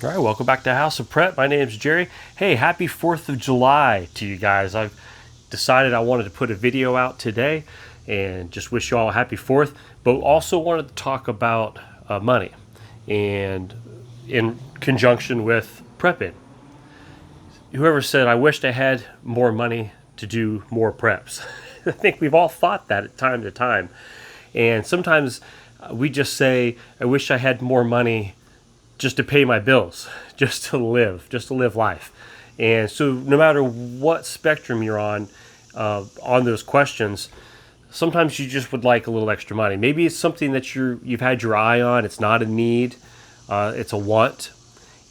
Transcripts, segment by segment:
All right, welcome back to House of Prep. My name's Jerry. Hey, happy 4th of July to you guys. I've decided I wanted to put a video out today and just wish you all a happy 4th, but also wanted to talk about money and in conjunction with prepping. Whoever said, I wished I had more money to do more preps. I think we've all thought that at time to time. And sometimes we just say, I wish I had more money just to pay my bills, just to live life. And so no matter what spectrum you're on those questions, sometimes you just would like a little extra money. Maybe it's something that you've had your eye on. It's not a need, it's a want,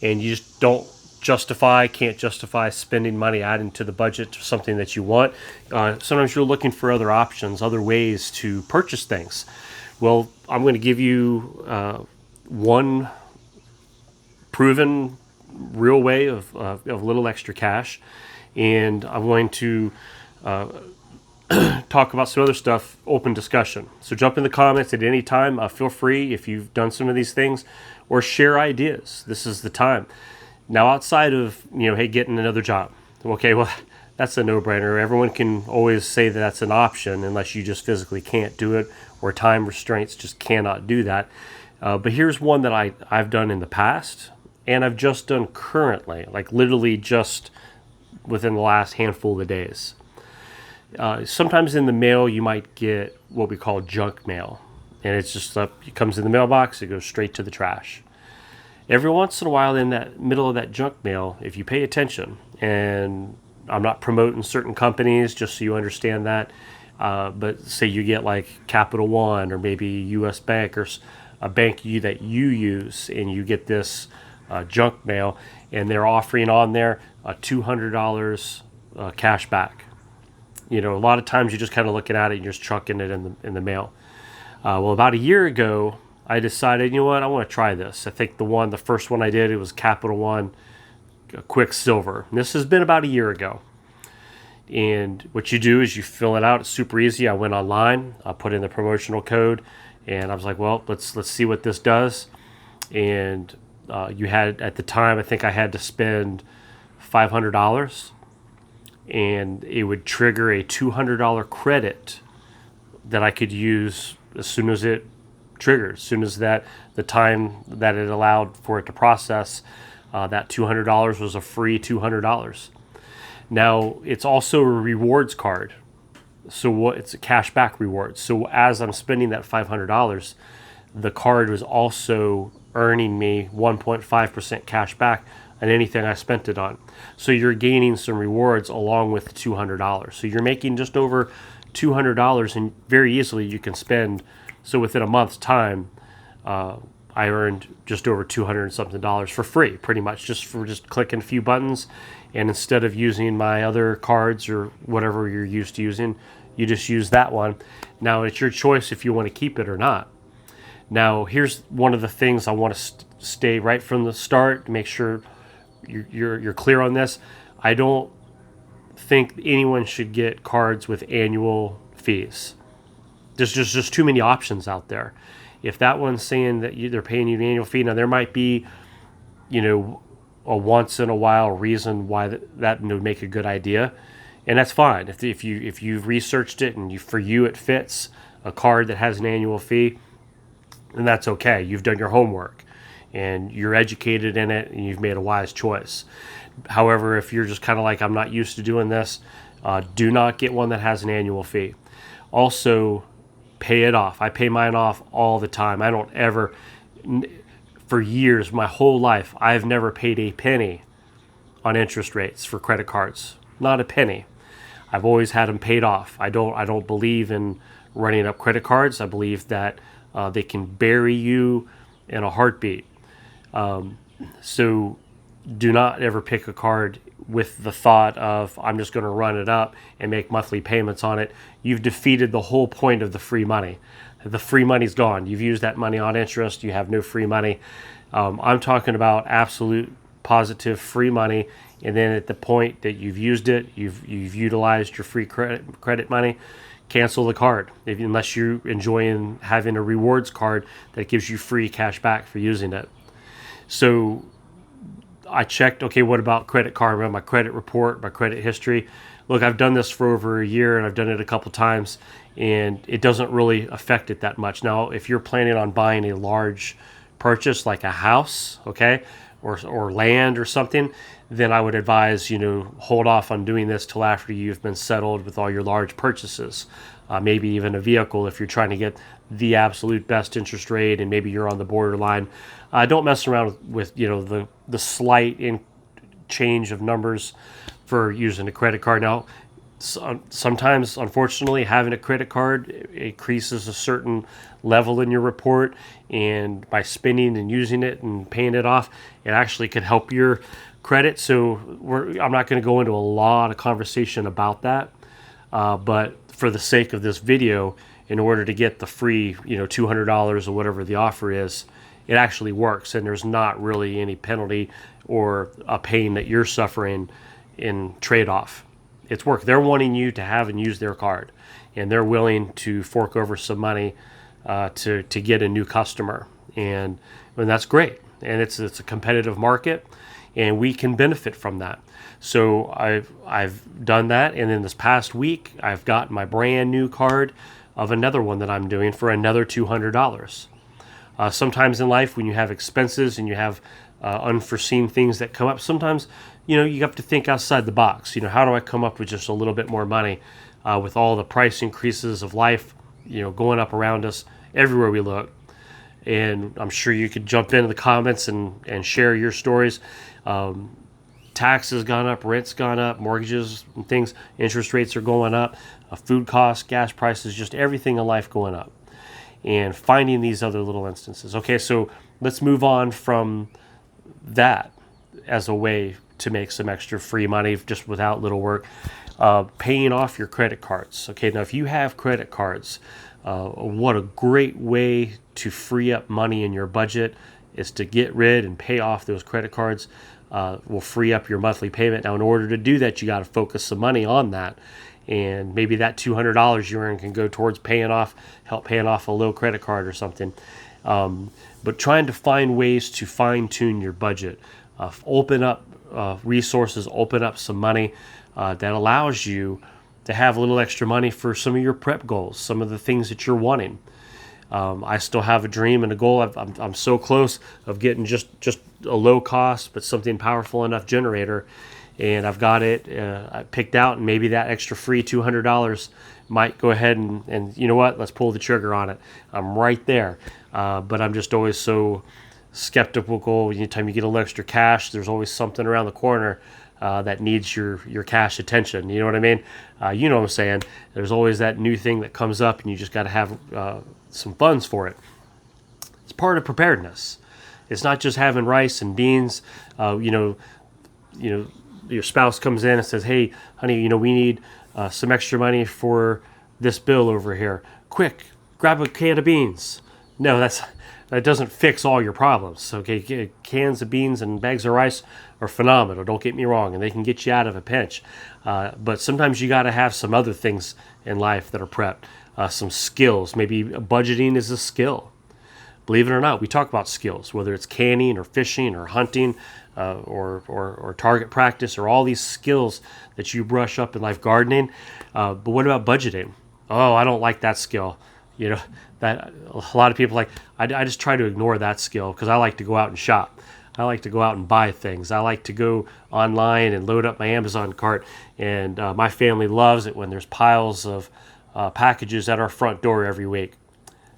and you just can't justify spending money adding to the budget to something that you want. Sometimes you're looking for other options, other ways to purchase things. Well, I'm going to give you one proven real way of little extra cash, and I'm going to talk about some other stuff, open discussion. So jump in the comments at any time. Feel free if you've done some of these things, or share ideas. This is the time. Now, outside of hey, getting another job, okay, well, that's a no-brainer. Everyone can always say that that's an option unless you just physically can't do it, or time restraints just cannot do that. But here's one that I've done in the past, and I've just done currently, like literally just within the last handful of days. Sometimes in the mail, you might get what we call junk mail. And it's just it comes in the mailbox, it goes straight to the trash. Every once in a while in that middle of that junk mail, if you pay attention, and I'm not promoting certain companies, just so you understand that, but say you get like Capital One or maybe US Bank or a bank that you use, and you get this junk mail, and they're offering on there $200 cash back. A lot of times you're just kind of looking at it and you're just chucking it in the mail. Well, about a year ago, I decided, you know what, I want to try this. I think the first one I did, it was Capital One Quicksilver. And this has been about a year ago. And what you do is you fill it out. It's super easy. I went online, I put in the promotional code, and I was like, well, let's see what this does. And you had, at the time, I think I had to spend $500, and it would trigger a $200 credit that I could use as soon as it triggered, as soon as the time that it allowed for it to process. That $200 was a free $200. Now, it's also a rewards card. So it's a cash back reward. So as I'm spending that $500, the card was also earning me 1.5% cash back on anything I spent it on. So you're gaining some rewards along with $200. So you're making just over $200, and very easily you can spend. So within a month's time, I earned just over $200 and something for free, pretty much, just for clicking a few buttons. And instead of using my other cards or whatever you're used to using, you just use that one. Now it's your choice if you want to keep it or not. Now, here's one of the things I want to stay right from the start to make sure you're clear on this. I don't think anyone should get cards with annual fees. There's just too many options out there. If that one's saying that they're paying you an annual fee, now there might be, a once in a while reason why that would make a good idea, and that's fine. If you've researched it and for you it fits a card that has an annual fee, and that's okay. You've done your homework and you're educated in it and you've made a wise choice. However, if you're just kind of like, I'm not used to doing this, do not get one that has an annual fee. Also, pay it off. I pay mine off all the time. I don't ever, for years, my whole life, I've never paid a penny on interest rates for credit cards. Not a penny. I've always had them paid off. I don't believe in running up credit cards. I believe that they can bury you in a heartbeat. So do not ever pick a card with the thought of, I'm just going to run it up and make monthly payments on it. You've defeated the whole point of the free money. The free money's gone. You've used that money on interest. You have no free money. I'm talking about absolute positive free money. And then at the point that you've used it, you've utilized your free credit money, cancel the card unless you're enjoying having a rewards card that gives you free cash back for using it. So I checked, okay, what about Credit Karma, my credit report, my credit history? Look, I've done this for over a year and I've done it a couple times, and it doesn't really affect it that much. Now, if you're planning on buying a large purchase like a house, okay, or land or something, then I would advise, hold off on doing this till after you've been settled with all your large purchases. Maybe even a vehicle if you're trying to get the absolute best interest rate and maybe you're on the borderline. Don't mess around with the slight change of numbers for using a credit card. Now, sometimes, unfortunately, having a credit card increases a certain level in your report, and by spending and using it and paying it off, it actually could help your credit. So I'm not going to go into a lot of conversation about that, but for the sake of this video, in order to get the free, $200 or whatever the offer is, it actually works, and there's not really any penalty or a pain that you're suffering in trade-off. It's work. They're wanting you to have and use their card, and they're willing to fork over some money to get a new customer, and that's great. And it's a competitive market, and we can benefit from that. So I've done that, and then this past week I've gotten my brand new card of another one that I'm doing for another $200. Sometimes in life, when you have expenses and you have unforeseen things that come up, sometimes you have to think outside the box. How do I come up with just a little bit more money with all the price increases of life going up around us everywhere we look? And I'm sure you could jump into the comments and share your stories. Taxes gone up, rent's gone up, mortgages and things, interest rates are going up, food costs, gas prices, just everything in life going up. And finding these other little instances. Okay, so let's move on from that as a way to make some extra free money just without little work. Paying off your credit cards. Okay, now if you have credit cards, what a great way to free up money in your budget is to get rid and pay off those credit cards. Will free up your monthly payment. Now, in order to do that, you got to focus some money on that. And maybe that $200 you earn can go towards help paying off a low credit card or something. But trying to find ways to fine tune your budget, open up resources, open up some money that allows you to have a little extra money for some of your prep goals, some of the things that you're wanting. I still have a dream and a goal. I'm so close of getting just a low cost but something powerful enough generator, and I've got it I picked out, and maybe that extra free $200 might go ahead and you know what, let's pull the trigger on it. I'm right there, but I'm just always so skeptical. Anytime you get a little extra cash, there's always something around the corner that needs your cash attention. You know what I mean? You know what I'm saying? There's always that new thing that comes up, and you just got to have some funds for it. It's part of preparedness. It's not just having rice and beans. Your spouse comes in and says, "Hey, honey, we need some extra money for this bill over here. Quick, grab a can of beans." No, that doesn't fix all your problems. Okay, cans of beans and bags of rice are phenomenal. Don't get me wrong, and they can get you out of a pinch. But sometimes you got to have some other things in life that are prepped. Some skills. Maybe budgeting is a skill. Believe it or not, we talk about skills, whether it's canning or fishing or hunting or target practice, or all these skills that you brush up in life, gardening. But what about budgeting? Oh, I don't like that skill. That a lot of people I just try to ignore that skill because I like to go out and shop. I like to go out and buy things. I like to go online and load up my Amazon cart, and my family loves it when there's piles of packages at our front door every week.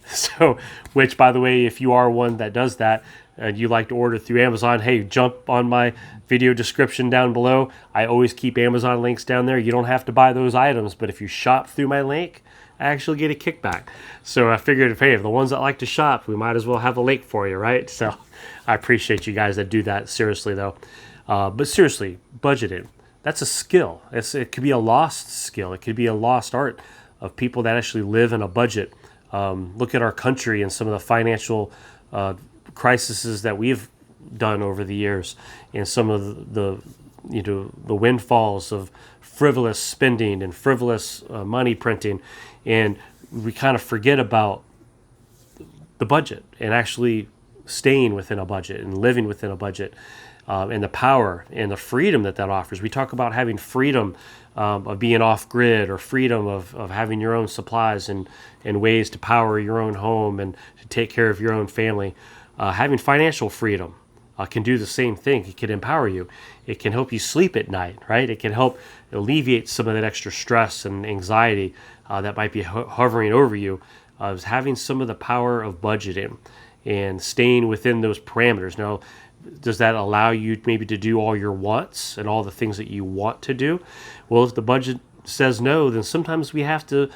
So, which, by the way, if you are one that does that and you like to order through Amazon, hey, jump on my video description down below. I always keep Amazon links down there. You don't have to buy those items, but if you shop through my link, I actually get a kickback. So I figured, hey, if the ones that like to shop, we might as well have a link for you, right? So I appreciate you guys that do that. Seriously, though. But seriously, budgeting, that's a skill. It could be a lost skill. It could be a lost art of people that actually live in a budget. Look at our country and some of the financial crises that we've done over the years, and some of the windfalls of frivolous spending and frivolous money printing, and we kind of forget about the budget and actually staying within a budget and living within a budget, and the power and the freedom that offers. We talk about having freedom of being off grid, or freedom of having your own supplies and ways to power your own home and to take care of your own family. Having financial freedom can do the same thing. It can empower you. It can help you sleep at night, right? It can help alleviate some of that extra stress and anxiety that might be hovering over you. Is having some of the power of budgeting and staying within those parameters. Now, does that allow you maybe to do all your wants and all the things that you want to do? Well, if the budget says no, then sometimes we have to,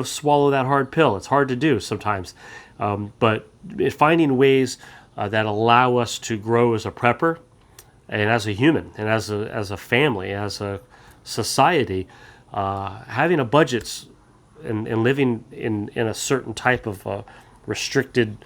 swallow that hard pill. It's hard to do sometimes, but finding ways that allow us to grow as a prepper and as a human and as a family, as a society, having a budget and living in a certain type of restricted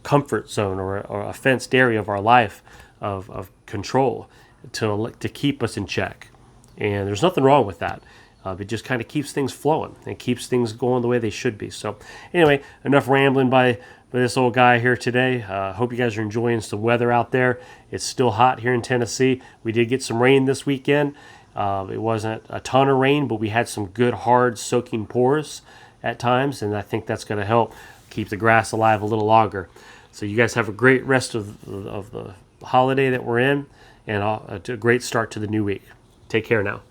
comfort zone, or a fenced area of our life of control to keep us in check. And there's nothing wrong with that. It just kind of keeps things flowing and keeps things going the way they should be. So anyway, enough rambling by this old guy here today. Hope you guys are enjoying some weather out there. It's still hot here in Tennessee. We did get some rain this weekend. It wasn't a ton of rain, but we had some good, hard, soaking pours at times, and I think that's going to help keep the grass alive a little longer. So you guys have a great rest of the holiday that we're in, and a great start to the new week. Take care now.